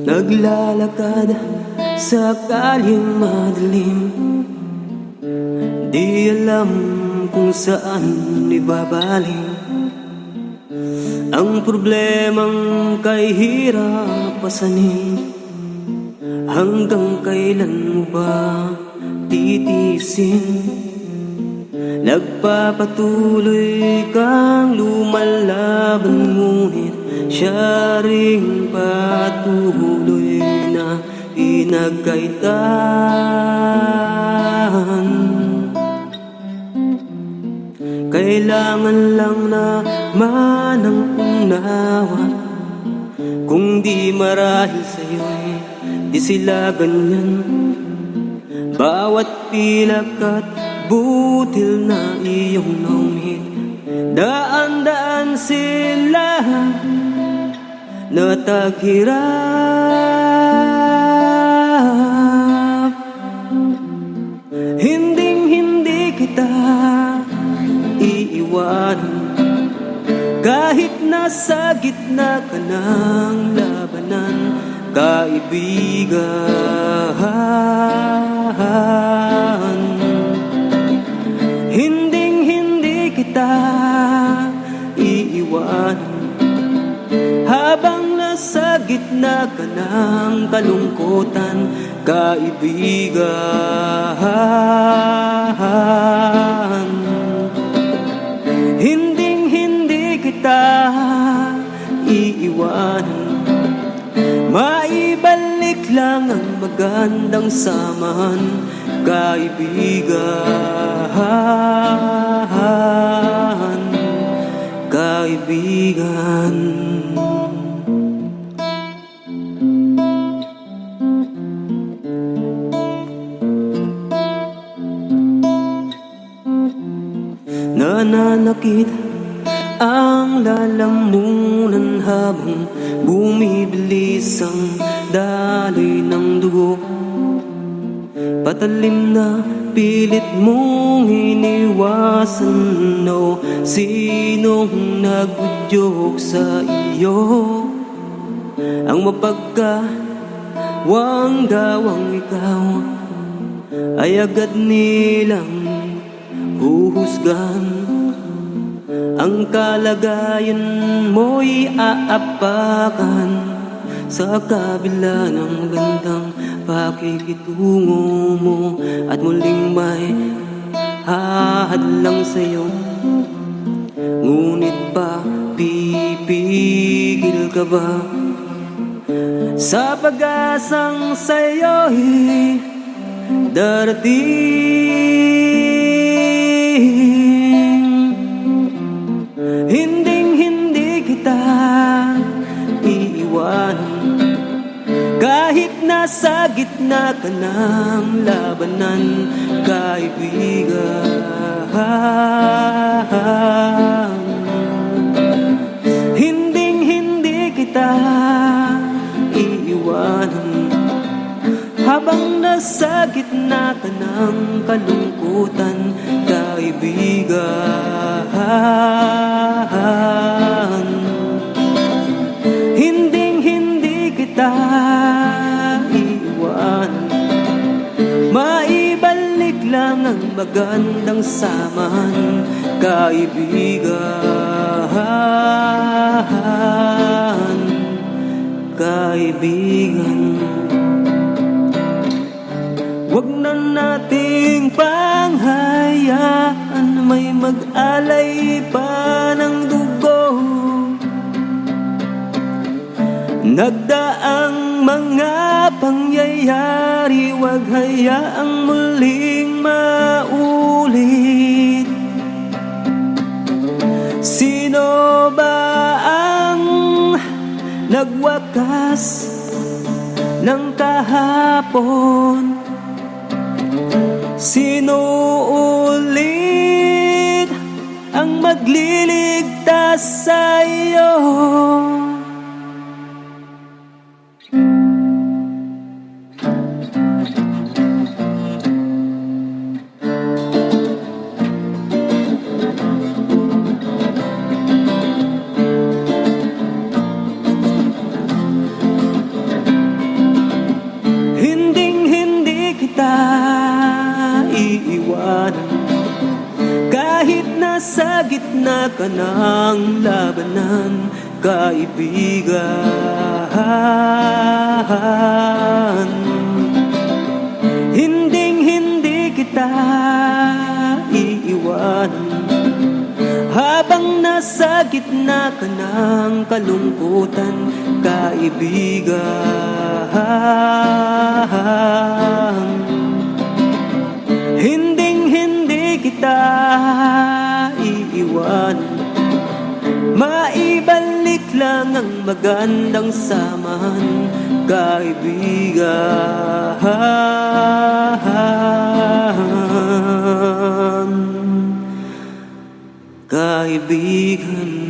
Naglalakad sa kalyeng madilim, di alam kung saan ibabaling. Ang problemang kay hirap pasanin, hanggang kailan mo ba titiisin? Nagpapatuloy kang lumalaban, ngunit siya ring patuloy na pinagkaitan. Kailangan lang naman ng unawa, kung di marahil sa'yo'y di sila ganyan. Bawat pilak at butil na iyong naumit, daan-daan sila na taghirap. Hinding-hindi kita iiwanan, kahit nasa gitna ka ng labanan, kaibigan. Hinding-hindi kita iiwanan, habang nasa gitna ka ng kalungkutan, kaibigan. Hinding-hindi kita iiwanan, maibalik lang ang magandang samahan, kaibigan. Kaibigan. Nananakit ang lalamunan habang bumibilis ang daloy ng dugo. Patalim na pilit mong iniwasan, no? Sinong nag-udyok sa iyo? Ang mapagkawang gawang ikaw ay agad nilang huhusgan. Ang kalagayan mo'y aapakan sa kabila ng magandang pakikitungo mo, at muling may hahadlang sa'yo. Ngunit pa pipigil ka ba sa pag-asang sa'yo'y darating? Hinding-hindi kita iiwanan, kahit nasa gitna ka ng labanan, kaibigan. Hinding-hindi kita iiwanan, habang nasa gitna ka ng kalungkutan, kaibigan. Hinding-hindi kita iiwanan, maibalik lang ang magandang samahan, kaibigan. Kaibigan. Huwag na nating panghayaan may mag-alay pa ng dugo. Nagdaang mga pangyayari, huwag hayaang muling maulit. Sino nagwakas ng kahapon. Sino ulit ang magliligtas sa iyo? Hinding-hindi kita iiwanan, kahit nasa gitna ka ng labanan, kaibigan. Hinding-hindi kita iiwanan, habang nasa gitna ka ng kalungkutan, kaibigan. Hinding-hindi kita iiwanan, maibalik lang ang magandang samahan, kaibigan. Kaibigan.